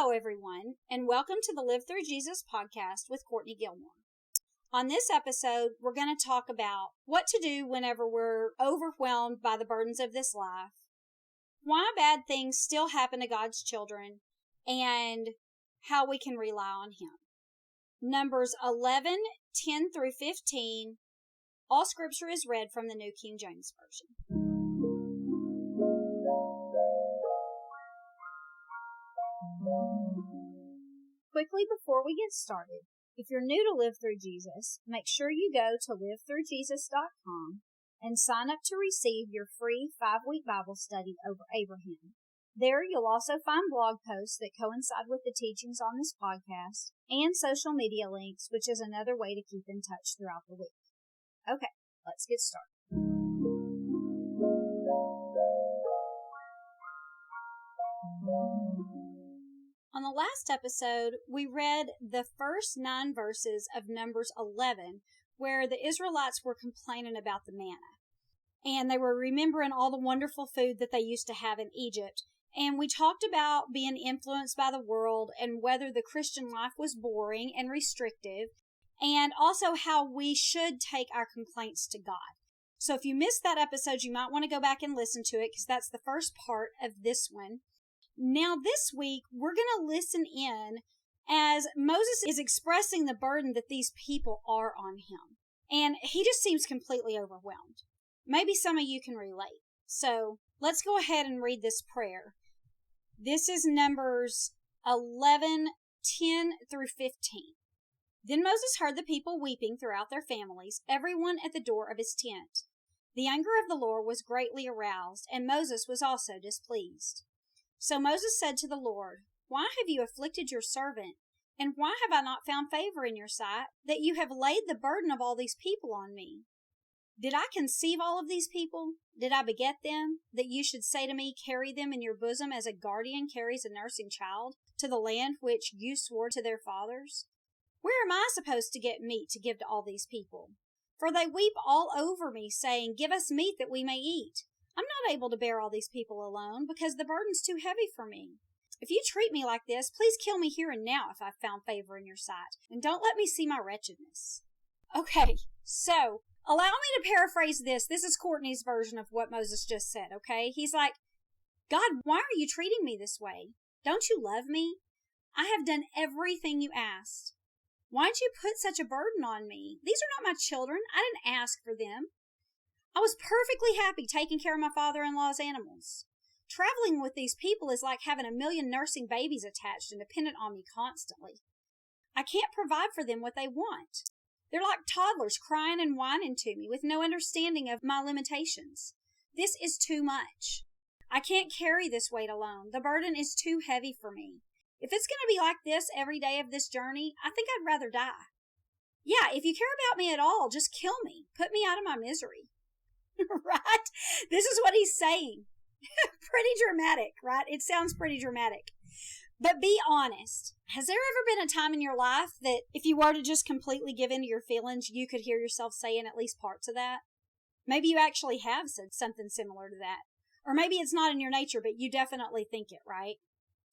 Hello, everyone, and welcome to the Live Through Jesus podcast with Courtney Gilmore. On this episode, we're going to talk about what to do whenever we're overwhelmed by the burdens of this life, why bad things still happen to God's children, and how we can rely on Him. Numbers 11, 10 through 15. All scripture is read from the New King James Version. Quickly before we get started, if you're new to Live Through Jesus, make sure you go to livethroughjesus.com and sign up to receive your free 5-week Bible study over Abraham. There you'll also find blog posts that coincide with the teachings on this podcast and social media links, which is another way to keep in touch throughout the week. Okay, let's get started. On the last episode, we read the first 9 verses of Numbers 11, where the Israelites were complaining about the manna. And they were remembering all the wonderful food that they used to have in Egypt. And we talked about being influenced by the world and whether the Christian life was boring and restrictive, and also how we should take our complaints to God. So if you missed that episode, you might want to go back and listen to it, because that's the first part of this one. Now, this week, we're going to listen in as Moses is expressing the burden that these people are on him. And he just seems completely overwhelmed. Maybe some of you can relate. So let's go ahead and read this prayer. This is Numbers 11, 10 through 15. Then Moses heard the people weeping throughout their families, everyone at the door of his tent. The anger of the Lord was greatly aroused, and Moses was also displeased. So Moses said to the Lord, "Why have you afflicted your servant? And why have I not found favor in your sight, that you have laid the burden of all these people on me? Did I conceive all of these people? Did I beget them, that you should say to me, carry them in your bosom as a guardian carries a nursing child to the land which you swore to their fathers? Where am I supposed to get meat to give to all these people? For they weep all over me, saying, 'Give us meat that we may eat.' I'm not able to bear all these people alone, because the burden's too heavy for me. If you treat me like this, please kill me here and now if I've found favor in your sight, and don't let me see my wretchedness." Okay, so allow me to paraphrase this. This is Courtney's version of what Moses just said, okay? He's like, "God, why are you treating me this way? Don't you love me? I have done everything you asked. Why'd you put such a burden on me? These are not my children. I didn't ask for them. I was perfectly happy taking care of my father-in-law's animals. Traveling with these people is like having a million nursing babies attached and dependent on me constantly. I can't provide for them what they want. They're like toddlers crying and whining to me with no understanding of my limitations. This is too much. I can't carry this weight alone. The burden is too heavy for me. If it's going to be like this every day of this journey, I think I'd rather die. Yeah, if you care about me at all, just kill me. Put me out of my misery." Right? This is what he's saying. Pretty dramatic, right? It sounds pretty dramatic. But be honest. Has there ever been a time in your life that if you were to just completely give in to your feelings, you could hear yourself saying at least parts of that? Maybe you actually have said something similar to that. Or maybe it's not in your nature, but you definitely think it, right?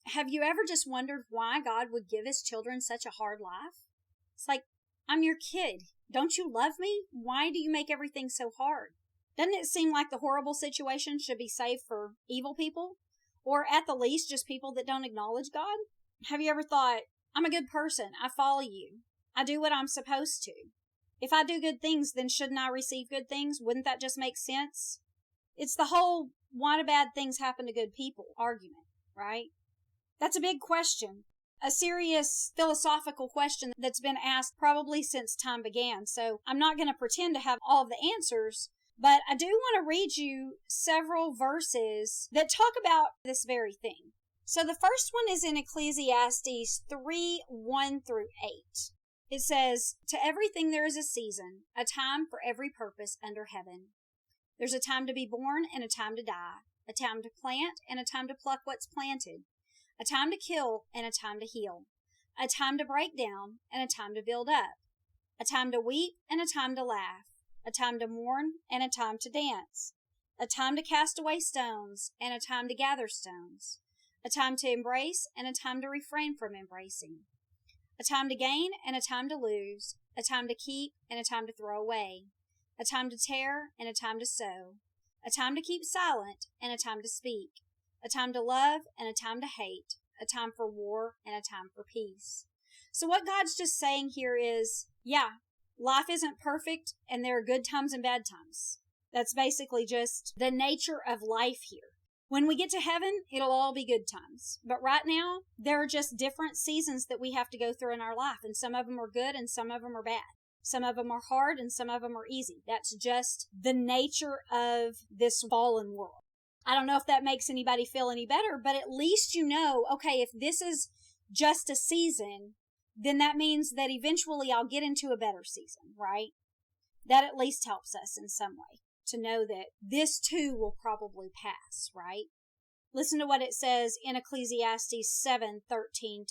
Have you ever just wondered why God would give his children such a hard life? It's like, I'm your kid. Don't you love me? Why do you make everything so hard? Doesn't it seem like the horrible situation should be saved for evil people? Or at the least, just people that don't acknowledge God? Have you ever thought, I'm a good person. I follow you. I do what I'm supposed to. If I do good things, then shouldn't I receive good things? Wouldn't that just make sense? It's the whole why do bad things happen to good people argument, right? That's a big question. A serious philosophical question that's been asked probably since time began. So I'm not going to pretend to have all of the answers, but I do want to read you several verses that talk about this very thing. So the first one is in Ecclesiastes 3, 1 through 8. It says, "To everything there is a season, a time for every purpose under heaven. There's a time to be born and a time to die, a time to plant and a time to pluck what's planted, a time to kill and a time to heal, a time to break down and a time to build up, a time to weep and a time to laugh, a time to mourn and a time to dance, a time to cast away stones and a time to gather stones, a time to embrace and a time to refrain from embracing, a time to gain and a time to lose, a time to keep and a time to throw away, a time to tear and a time to sow, a time to keep silent and a time to speak, a time to love and a time to hate, a time for war and a time for peace. So what God's just saying here is, yeah, life isn't perfect and there are good times and bad times. That's basically just the nature of life here. When we get to heaven, it'll all be good times. But right now, there are just different seasons that we have to go through in our life. And some of them are good and some of them are bad. Some of them are hard and some of them are easy. That's just the nature of this fallen world. I don't know if that makes anybody feel any better, but at least you know, okay, if this is just a season, then that means that eventually I'll get into a better season, right? That at least helps us in some way to know that this too will probably pass, right? Listen to what it says in Ecclesiastes 7:13-15.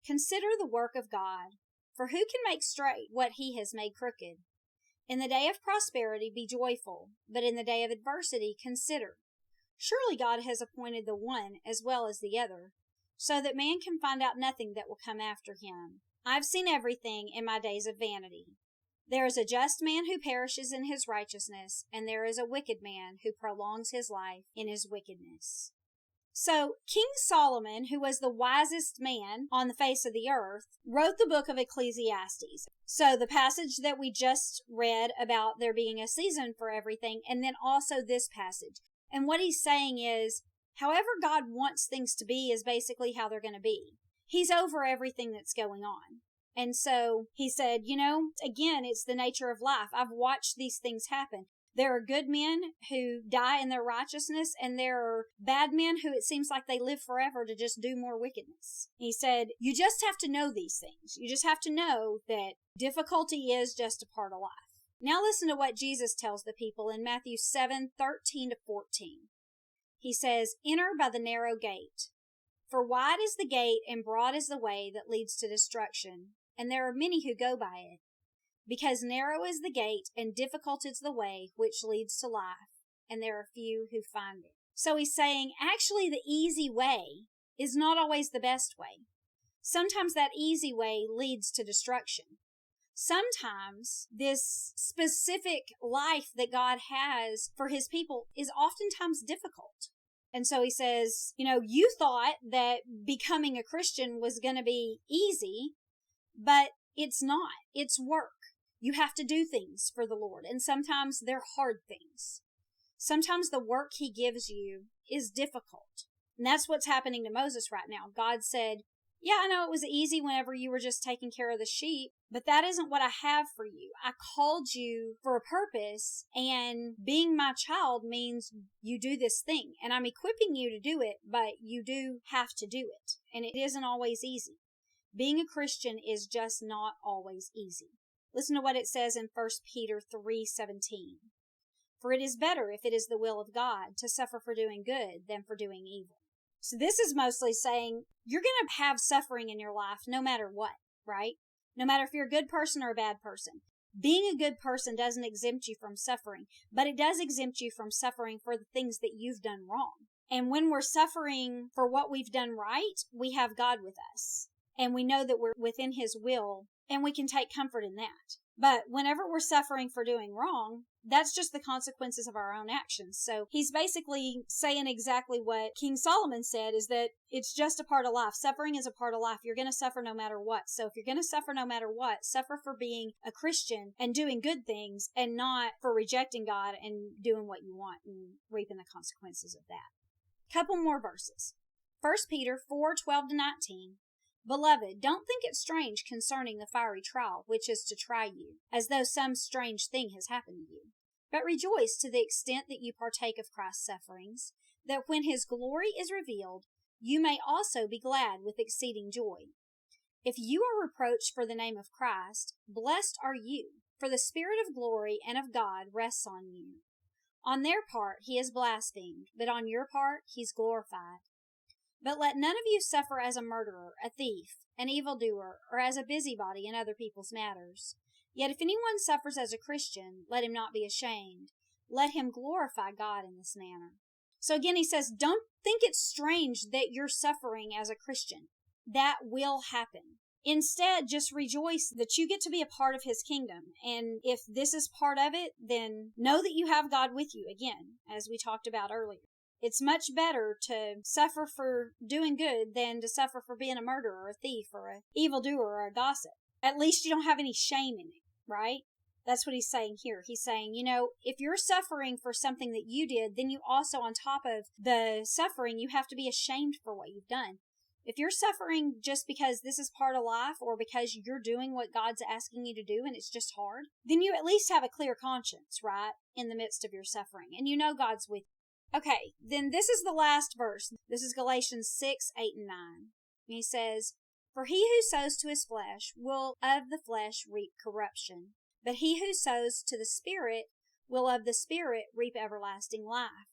Consider the work of God, for who can make straight what he has made crooked? In the day of prosperity be joyful, but in the day of adversity consider. Surely God has appointed the one as well as the other, so that man can find out nothing that will come after him. I've seen everything in my days of vanity. There is a just man who perishes in his righteousness, and there is a wicked man who prolongs his life in his wickedness. So, King Solomon, who was the wisest man on the face of the earth, wrote the book of Ecclesiastes. So, the passage that we just read about there being a season for everything, and then also this passage. And what he's saying is, however God wants things to be is basically how they're going to be. He's over everything that's going on. And so he said, again, it's the nature of life. I've watched these things happen. There are good men who die in their righteousness, and there are bad men who it seems like they live forever to just do more wickedness. He said, you just have to know these things. You just have to know that difficulty is just a part of life. Now listen to what Jesus tells the people in Matthew 7:13-14. He says, enter by the narrow gate. For wide is the gate and broad is the way that leads to destruction, and there are many who go by it. Because narrow is the gate and difficult is the way which leads to life, and there are few who find it. So he's saying, actually the easy way is not always the best way. Sometimes that easy way leads to destruction. Sometimes this specific life that God has for his people is oftentimes difficult. And so he says, you thought that becoming a Christian was going to be easy, but it's not. It's work. You have to do things for the Lord, and sometimes they're hard things. Sometimes the work he gives you is difficult. And that's what's happening to Moses right now. God said, yeah, I know it was easy whenever you were just taking care of the sheep, but that isn't what I have for you. I called you for a purpose, and being my child means you do this thing. And I'm equipping you to do it, but you do have to do it. And it isn't always easy. Being a Christian is just not always easy. Listen to what it says in 1 Peter 3:17. For it is better, if it is the will of God, to suffer for doing good than for doing evil. So this is mostly saying you're going to have suffering in your life no matter what, right? No matter if you're a good person or a bad person. Being a good person doesn't exempt you from suffering, but it does exempt you from suffering for the things that you've done wrong. And when we're suffering for what we've done right, we have God with us. And we know that we're within his will, and we can take comfort in that. But whenever we're suffering for doing wrong, that's just the consequences of our own actions. So he's basically saying exactly what King Solomon said, is that it's just a part of life. Suffering is a part of life. You're going to suffer no matter what. So if you're going to suffer no matter what, suffer for being a Christian and doing good things, and not for rejecting God and doing what you want and reaping the consequences of that. Couple more verses. 1 Peter 4:12-19. Beloved, don't think it strange concerning the fiery trial which is to try you, as though some strange thing has happened to you. But rejoice to the extent that you partake of Christ's sufferings, that when his glory is revealed, you may also be glad with exceeding joy. If you are reproached for the name of Christ, blessed are you, for the Spirit of glory and of God rests on you. On their part he is blasphemed, but on your part he's glorified. But let none of you suffer as a murderer, a thief, an evildoer, or as a busybody in other people's matters. Yet if anyone suffers as a Christian, let him not be ashamed. Let him glorify God in this manner. So again, he says, don't think it's strange that you're suffering as a Christian. That will happen. Instead, just rejoice that you get to be a part of his kingdom. And if this is part of it, then know that you have God with you, again, as we talked about earlier. It's much better to suffer for doing good than to suffer for being a murderer or a thief or an evildoer or a gossip. At least you don't have any shame in it, right? That's what he's saying here. He's saying, if you're suffering for something that you did, then you also, on top of the suffering, you have to be ashamed for what you've done. If you're suffering just because this is part of life or because you're doing what God's asking you to do and it's just hard, then you at least have a clear conscience, right, in the midst of your suffering. And you know God's with you. Okay, then this is the last verse. This is Galatians 6, 8, and 9. And he says, "For he who sows to his flesh will of the flesh reap corruption, but he who sows to the Spirit will of the Spirit reap everlasting life.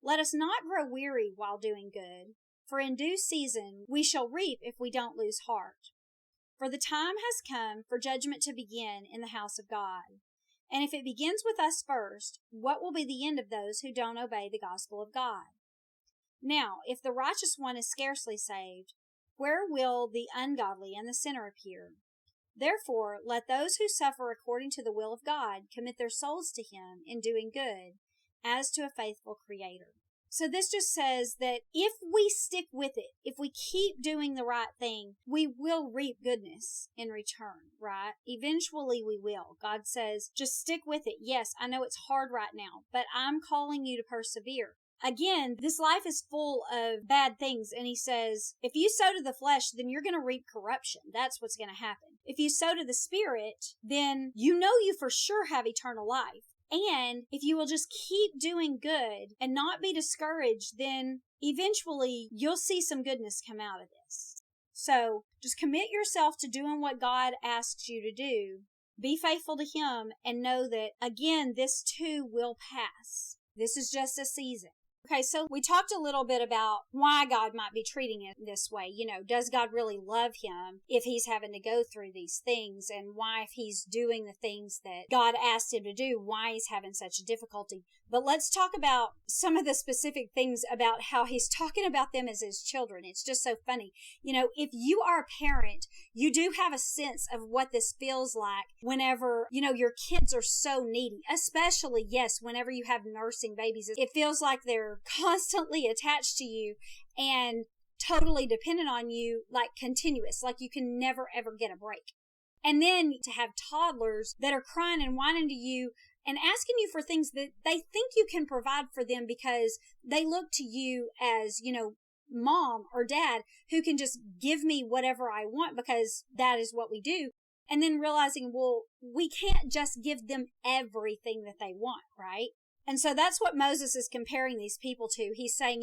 Let us not grow weary while doing good, for in due season we shall reap if we don't lose heart. For the time has come for judgment to begin in the house of God. And if it begins with us first, what will be the end of those who don't obey the gospel of God? Now, if the righteous one is scarcely saved, where will the ungodly and the sinner appear? Therefore, let those who suffer according to the will of God commit their souls to him in doing good, as to a faithful Creator." So this just says that if we stick with it, if we keep doing the right thing, we will reap goodness in return, right? Eventually we will. God says, just stick with it. Yes, I know it's hard right now, but I'm calling you to persevere. Again, this life is full of bad things, and he says, if you sow to the flesh, then you're going to reap corruption. That's what's going to happen. If you sow to the Spirit, then you know you for sure have eternal life. And if you will just keep doing good and not be discouraged, then eventually you'll see some goodness come out of this. So just commit yourself to doing what God asks you to do. Be faithful to him and know that, again, this too will pass. This is just a season. Okay, so we talked a little bit about why God might be treating it this way. Does God really love him if he's having to go through these things? And why, if he's doing the things that God asked him to do, why he's having such a difficulty? But let's talk about some of the specific things about how he's talking about them as his children. It's just so funny. If you are a parent, you do have a sense of what this feels like whenever, your kids are so needy. Especially, yes, whenever you have nursing babies. It feels like they're constantly attached to you and totally dependent on you, like continuous, like you can never ever get a break. And then to have toddlers that are crying and whining to you and asking you for things that they think you can provide for them because they look to you as, mom or dad who can just give me whatever I want because that is what we do. And then realizing, well, we can't just give them everything that they want, right? And so that's what Moses is comparing these people to. He's saying,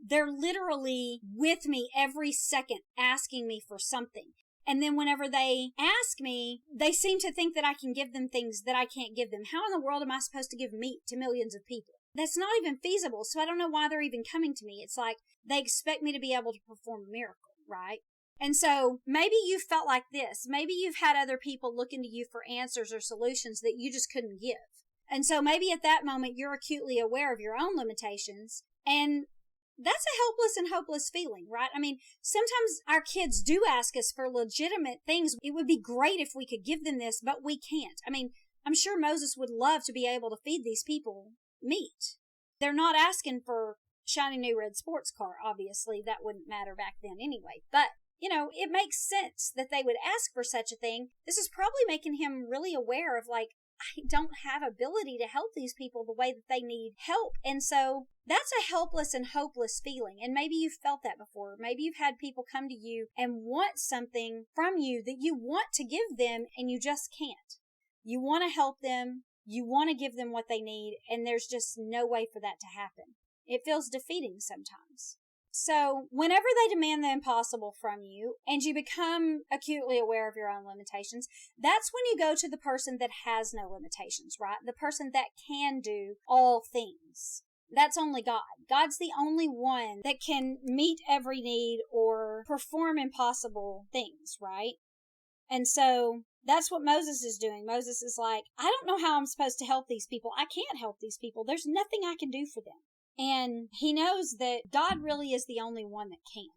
they're literally with me every second asking me for something. And then whenever they ask me, they seem to think that I can give them things that I can't give them. How in the world am I supposed to give meat to millions of people? That's not even feasible. So I don't know why they're even coming to me. It's like they expect me to be able to perform a miracle, right? And so maybe you felt like this. Maybe you've had other people looking to you for answers or solutions that you just couldn't give. And so maybe at that moment you're acutely aware of your own limitations, and that's a helpless and hopeless feeling, right? I mean, sometimes our kids do ask us for legitimate things. It would be great if we could give them this, but we can't. I mean, I'm sure Moses would love to be able to feed these people meat. They're not asking for shiny new red sports car, obviously. That wouldn't matter back then anyway. But, it makes sense that they would ask for such a thing. This is probably making him really aware of, I don't have ability to help these people the way that they need help. And so that's a helpless and hopeless feeling. And maybe you've felt that before. Maybe you've had people come to you and want something from you that you want to give them and you just can't. You want to help them. You want to give them what they need. And there's just no way for that to happen. It feels defeating sometimes. So whenever they demand the impossible from you and you become acutely aware of your own limitations, that's when you go to the person that has no limitations, right? The person that can do all things. That's only God. God's the only one that can meet every need or perform impossible things, right? And so that's what Moses is doing. Moses is like, I don't know how I'm supposed to help these people. I can't help these people. There's nothing I can do for them. And he knows that God really is the only one that can.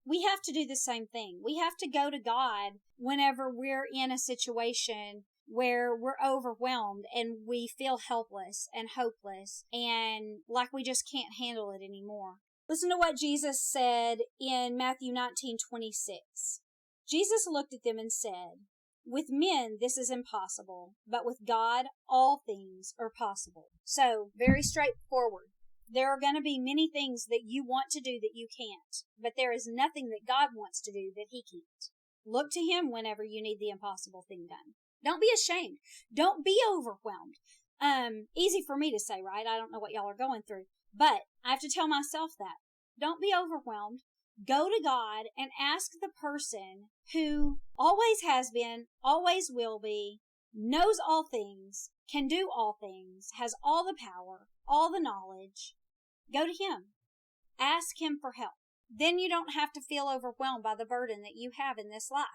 We have to do the same thing. We have to go to God whenever we're in a situation where we're overwhelmed and we feel helpless and hopeless and like we just can't handle it anymore. Listen to what Jesus said in Matthew 19:26. Jesus looked at them and said, "With men this is impossible, but with God all things are possible." So, very straightforward. There are going to be many things that you want to do that you can't, but there is nothing that God wants to do that he can't. Look to him whenever you need the impossible thing done. Don't be ashamed. Don't be overwhelmed. Easy for me to say, right? I don't know what y'all are going through, but I have to tell myself that. Don't be overwhelmed. Go to God and ask the person who always has been, always will be, knows all things, can do all things, has all the power, all the knowledge. Go to him. Ask him for help. Then you don't have to feel overwhelmed by the burden that you have in this life.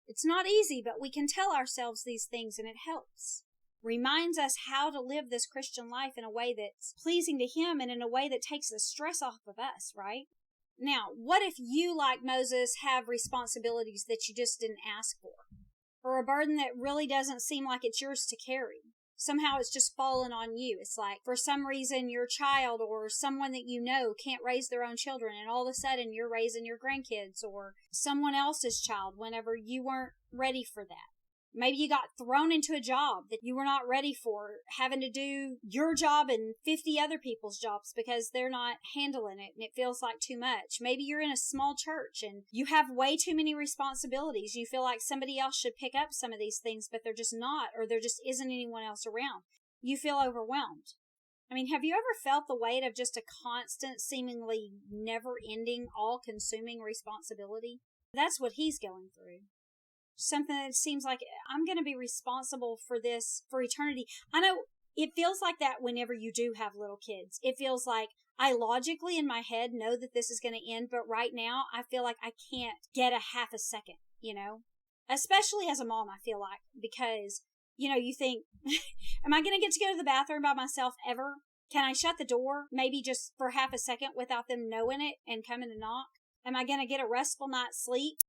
It's not easy, but we can tell ourselves these things and it helps. Reminds us how to live this Christian life in a way that's pleasing to him and in a way that takes the stress off of us, right? Now, what if you, like Moses, have responsibilities that you just didn't ask for? Or a burden that really doesn't seem like it's yours to carry? Somehow it's just fallen on you. It's like for some reason your child or someone that you know can't raise their own children and all of a sudden you're raising your grandkids or someone else's child whenever you weren't ready for that. Maybe you got thrown into a job that you were not ready for, having to do your job and 50 other people's jobs because they're not handling it and it feels like too much. Maybe you're in a small church and you have way too many responsibilities. You feel like somebody else should pick up some of these things, but they're just not, or there just isn't anyone else around. You feel overwhelmed. I mean, have you ever felt the weight of just a constant, seemingly never-ending, all-consuming responsibility? That's what he's going through. Something that seems like I'm going to be responsible for this for eternity. I know it feels like that whenever you do have little kids. It feels like I logically in my head know that this is going to end, but right now I feel like I can't get a half a second, especially as a mom, I feel like, because, you think, am I going to get to go to the bathroom by myself ever? Can I shut the door maybe just for half a second without them knowing it and coming to knock? Am I going to get a restful night's sleep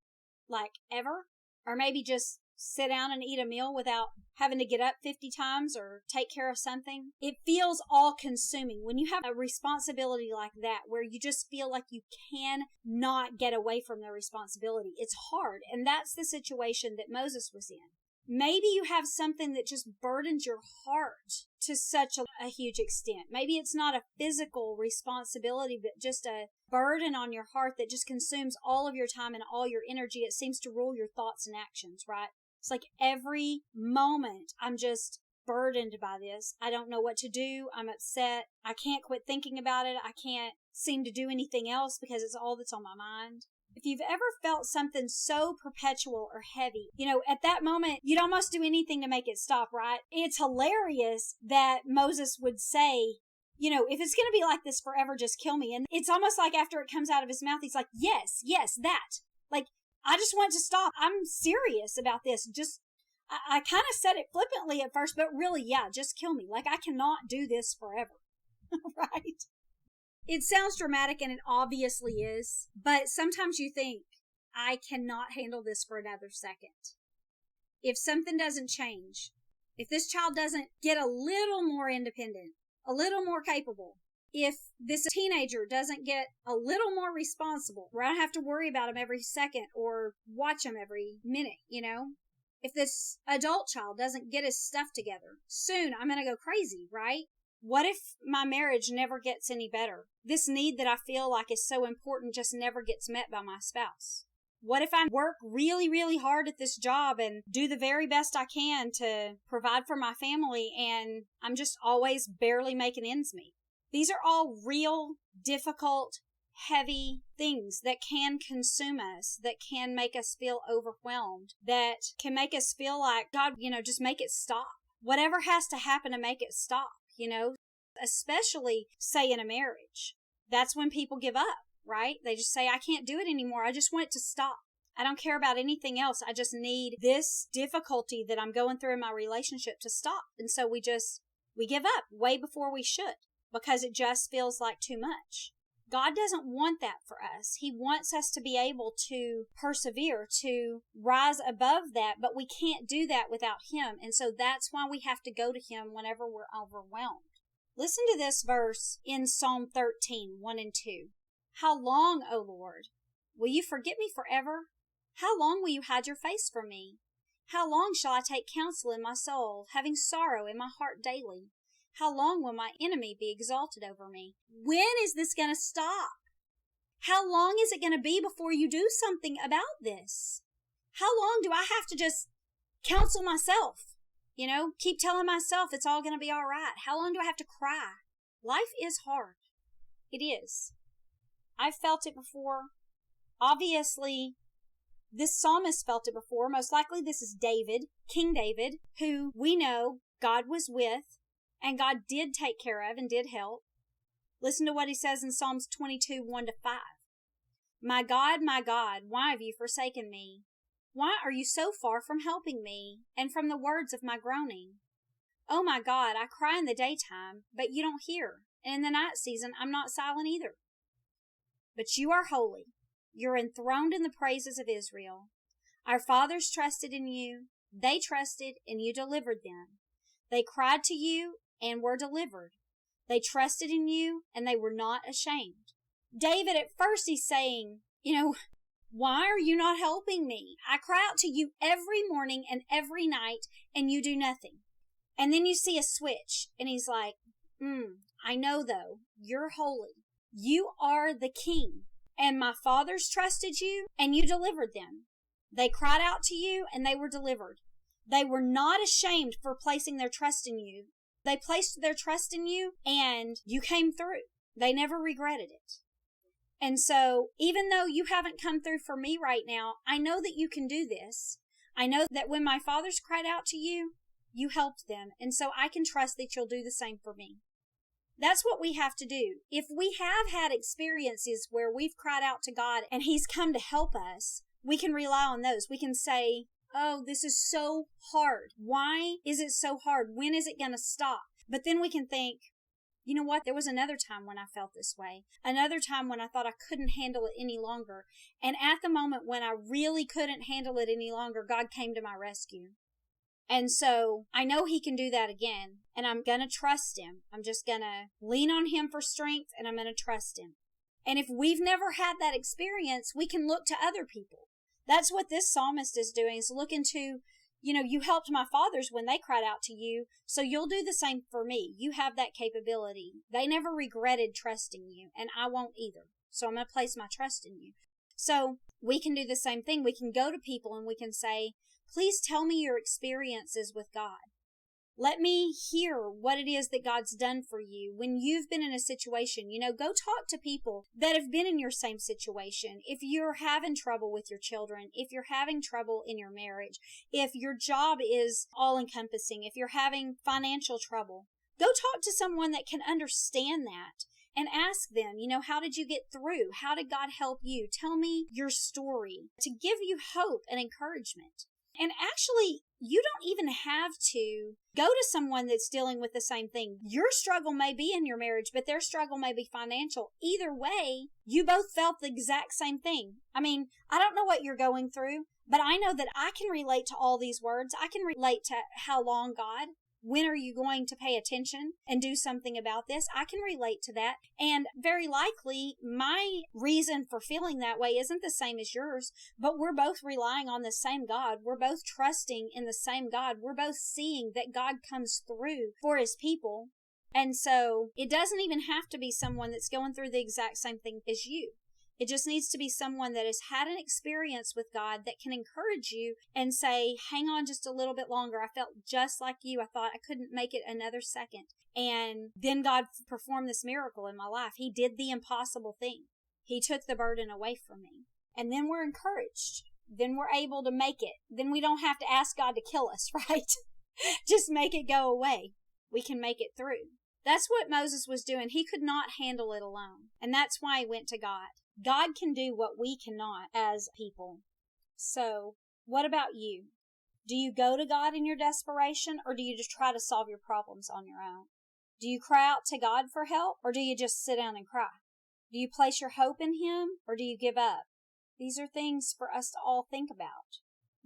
like ever? Or maybe just sit down and eat a meal without having to get up 50 times or take care of something. It feels all-consuming. When you have a responsibility like that, where you just feel like you cannot get away from the responsibility, it's hard. And that's the situation that Moses was in. Maybe you have something that just burdens your heart to such a huge extent. Maybe it's not a physical responsibility, but just a burden on your heart that just consumes all of your time and all your energy. It seems to rule your thoughts and actions, right? It's like every moment I'm just burdened by this. I don't know what to do. I'm upset. I can't quit thinking about it. I can't seem to do anything else because it's all that's on my mind. If you've ever felt something so perpetual or heavy, at that moment, you'd almost do anything to make it stop, right? It's hilarious that Moses would say, if it's going to be like this forever, just kill me. And it's almost like after it comes out of his mouth, he's like, yes, that. Like, I just want to stop. I'm serious about this. I kind of said it flippantly at first, but really, yeah, just kill me. Like, I cannot do this forever, right? It sounds dramatic, and it obviously is, but sometimes you think, I cannot handle this for another second. If something doesn't change, if this child doesn't get a little more independent, a little more capable, if this teenager doesn't get a little more responsible, where I don't have to worry about him every second or watch him every minute, if this adult child doesn't get his stuff together, soon I'm going to go crazy, right? What if my marriage never gets any better? This need that I feel like is so important just never gets met by my spouse. What if I work really, really hard at this job and do the very best I can to provide for my family and I'm just always barely making ends meet? These are all real, difficult, heavy things that can consume us, that can make us feel overwhelmed, that can make us feel like, God, just make it stop. Whatever has to happen to make it stop. Especially say in a marriage. That's when people give up, right? They just say, I can't do it anymore. I just want it to stop. I don't care about anything else. I just need this difficulty that I'm going through in my relationship to stop. And so we give up way before we should. because it just feels like too much. God doesn't want that for us. He wants us to be able to persevere, to rise above that, but we can't do that without Him. And so that's why we have to go to Him whenever we're overwhelmed. Listen to this verse in Psalm 13, 1 and 2. How long, O Lord, will you forget me forever? How long will you hide your face from me? How long shall I take counsel in my soul, having sorrow in my heart daily? How long will my enemy be exalted over me? When is this going to stop? How long is it going to be before you do something about this? How long do I have to just counsel myself? Keep telling myself it's all going to be all right. How long do I have to cry? Life is hard. It is. I've felt it before. Obviously, this psalmist felt it before. Most likely this is David, King David, who we know God was with and God did take care of and did help. Listen to what he says in Psalms 22, 1 to 5. My God, why have you forsaken me? Why are you so far from helping me and from the words of my groaning? Oh my God, I cry in the daytime, but you don't hear. And in the night season, I'm not silent either. But you are holy. You're enthroned in the praises of Israel. Our fathers trusted in you. They trusted, and you delivered them. They cried to you and were delivered. They trusted in you, and they were not ashamed. David, at first, he's saying, why are you not helping me? I cry out to you every morning and every night, and you do nothing. And then you see a switch, and he's like, I know, though, you're holy. You are the king. And my fathers trusted you, and you delivered them. They cried out to you, and they were delivered. They were not ashamed for placing their trust in you. They placed their trust in you, and you came through. They never regretted it. And so, even though you haven't come through for me right now, I know that you can do this. I know that when my fathers cried out to you, you helped them. And so I can trust that you'll do the same for me. That's what we have to do. If we have had experiences where we've cried out to God and He's come to help us, we can rely on those. We can say, oh, this is so hard. Why is it so hard? When is it going to stop? But then we can think, you know what? There was another time when I felt this way. Another time when I thought I couldn't handle it any longer. And at the moment when I really couldn't handle it any longer, God came to my rescue. And so I know He can do that again, and I'm going to trust Him. I'm just going to lean on Him for strength, and I'm going to trust Him. And if we've never had that experience, we can look to other people. That's what this psalmist is doing, is looking to, you helped my fathers when they cried out to you, so you'll do the same for me. You have that capability. They never regretted trusting you, and I won't either. So I'm going to place my trust in you. So we can do the same thing. We can go to people and we can say, please tell me your experiences with God. Let me hear what it is that God's done for you when you've been in a situation. Go talk to people that have been in your same situation. If you're having trouble with your children, if you're having trouble in your marriage, if your job is all-encompassing, if you're having financial trouble, go talk to someone that can understand that and ask them, how did you get through? How did God help you? Tell me your story to give you hope and encouragement. And actually, you don't even have to go to someone that's dealing with the same thing. Your struggle may be in your marriage, but their struggle may be financial. Either way, you both felt the exact same thing. I don't know what you're going through, but I know that I can relate to all these words. I can relate to how long, God. When are you going to pay attention and do something about this? I can relate to that. And very likely, my reason for feeling that way isn't the same as yours, but we're both relying on the same God. We're both trusting in the same God. We're both seeing that God comes through for His people. And so it doesn't even have to be someone that's going through the exact same thing as you. It just needs to be someone that has had an experience with God that can encourage you and say, hang on just a little bit longer. I felt just like you. I thought I couldn't make it another second. And then God performed this miracle in my life. He did the impossible thing. He took the burden away from me. And then we're encouraged. Then we're able to make it. Then we don't have to ask God to kill us, right? Just make it go away. We can make it through. That's what Moses was doing. He could not handle it alone. And that's why he went to God. God can do what we cannot as people. So, what about you? Do you go to God in your desperation, or do you just try to solve your problems on your own? Do you cry out to God for help, or do you just sit down and cry? Do you place your hope in Him, or do you give up? These are things for us to all think about.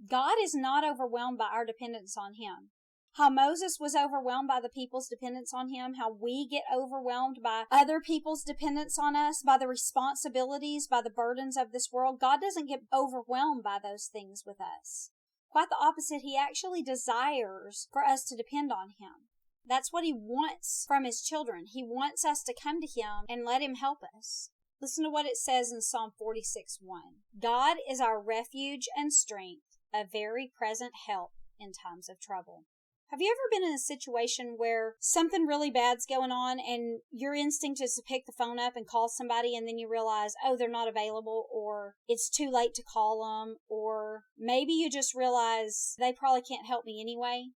God is not overwhelmed by our dependence on Him. How Moses was overwhelmed by the people's dependence on him, how we get overwhelmed by other people's dependence on us, by the responsibilities, by the burdens of this world. God doesn't get overwhelmed by those things with us. Quite the opposite. He actually desires for us to depend on Him. That's what He wants from His children. He wants us to come to Him and let Him help us. Listen to what it says in Psalm 46:1. God is our refuge and strength, a very present help in times of trouble. Have you ever been in a situation where something really bad's going on and your instinct is to pick the phone up and call somebody, and then you realize, oh, they're not available, or it's too late to call them, or maybe you just realize they probably can't help me anyway?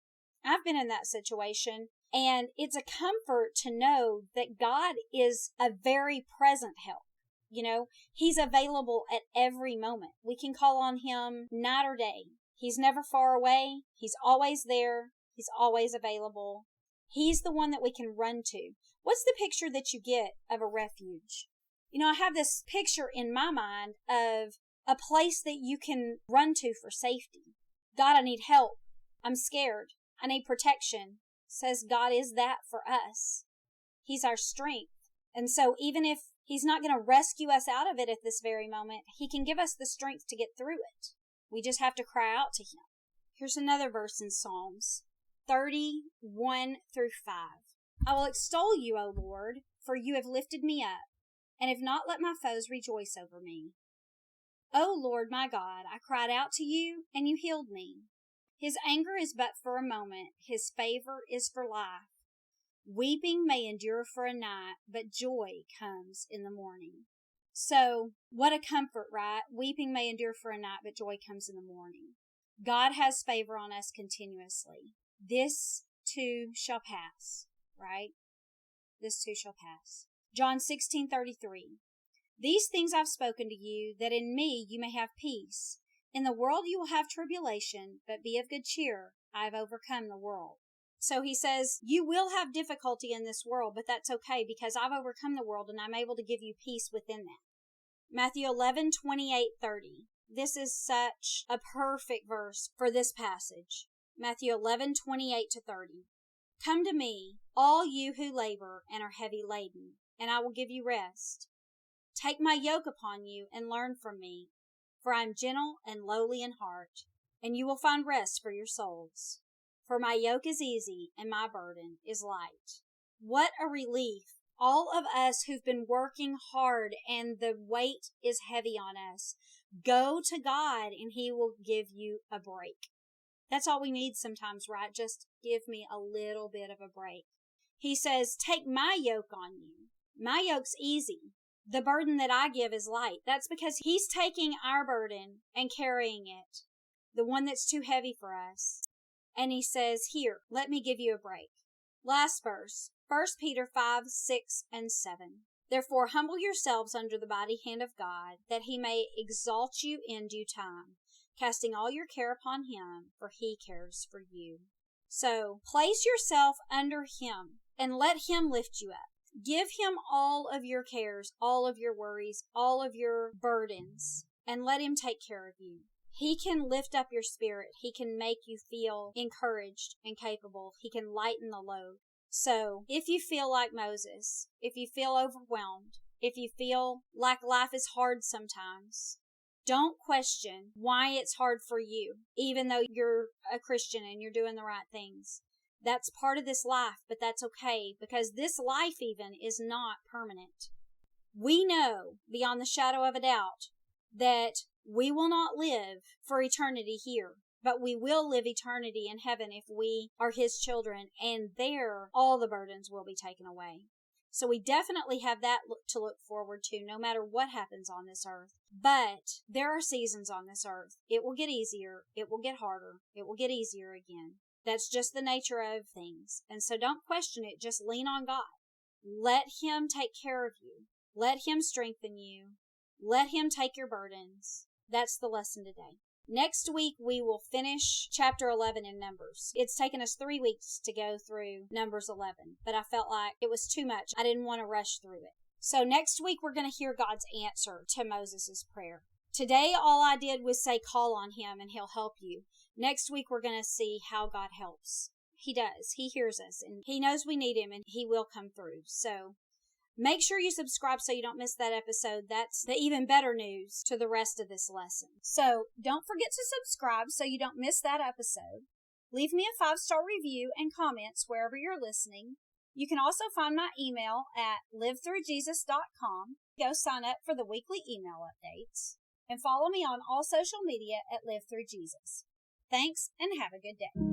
I've been in that situation, and it's a comfort to know that God is a very present help. You know, He's available at every moment. We can call on Him night or day. He's never far away. He's always there. He's always available. He's the one that we can run to. What's the picture that you get of a refuge? You know, I have this picture in my mind of a place that you can run to for safety. God, I need help. I'm scared. I need protection. Says God is that for us. He's our strength. And so even if He's not going to rescue us out of it at this very moment, He can give us the strength to get through it. We just have to cry out to Him. Here's another verse in Psalms 30:1-5. I will extol you, O Lord, for you have lifted me up, and have not let my foes rejoice over me. O Lord my God, I cried out to you, and you healed me. His anger is but for a moment, His favor is for life. Weeping may endure for a night, but joy comes in the morning. So, what a comfort, right? Weeping may endure for a night, but joy comes in the morning. God has favor on us continuously. This too shall pass, right? This too shall pass. John 16:33. These things I've spoken to you, that in me you may have peace. In the world you will have tribulation, but be of good cheer. I have overcome the world. So He says, you will have difficulty in this world, but that's okay because I've overcome the world and I'm able to give you peace within that. Matthew 11:28-30. This is such a perfect verse for this passage. Matthew 11:28-30. Come to me, all you who labor and are heavy laden, and I will give you rest. Take my yoke upon you and learn from me, for I am gentle and lowly in heart, and you will find rest for your souls. For my yoke is easy and my burden is light. What a relief. All of us who've been working hard and the weight is heavy on us, go to God and He will give you a break. That's all we need sometimes, right? Just give me a little bit of a break. He says, take my yoke on you. My yoke's easy. The burden that I give is light. That's because He's taking our burden and carrying it, the one that's too heavy for us. And He says, here, let me give you a break. Last verse, 1 Peter 5:6-7. Therefore, humble yourselves under the mighty hand of God, that He may exalt you in due time, casting all your care upon Him, for He cares for you. So, place yourself under Him and let Him lift you up. Give Him all of your cares, all of your worries, all of your burdens, and let Him take care of you. He can lift up your spirit. He can make you feel encouraged and capable. He can lighten the load. So, if you feel like Moses, if you feel overwhelmed, if you feel like life is hard sometimes, don't question why it's hard for you, even though you're a Christian and you're doing the right things. That's part of this life, but that's okay, because this life even is not permanent. We know, beyond the shadow of a doubt, that we will not live for eternity here, but we will live eternity in heaven if we are His children, and there all the burdens will be taken away. So we definitely have that to look forward to, no matter what happens on this earth. But there are seasons on this earth. It will get easier. It will get harder. It will get easier again. That's just the nature of things. And so don't question it. Just lean on God. Let Him take care of you. Let Him strengthen you. Let Him take your burdens. That's the lesson today. Next week, we will finish chapter 11 in Numbers. It's taken us 3 weeks to go through Numbers 11, but I felt like it was too much. I didn't want to rush through it. So next week, we're going to hear God's answer to Moses' prayer. Today, all I did was say, call on him and he'll help you. Next week, we're going to see how God helps. He does. He hears us and he knows we need him and he will come through. So make sure you subscribe so you don't miss that episode. That's the even better news to the rest of this lesson. So don't forget to subscribe so you don't miss that episode. Leave me a 5-star review and comments wherever you're listening. You can also find my email at livethroughjesus.com. Go sign up for the weekly email updates. And follow me on all social media at Live Through Jesus. Thanks and have a good day.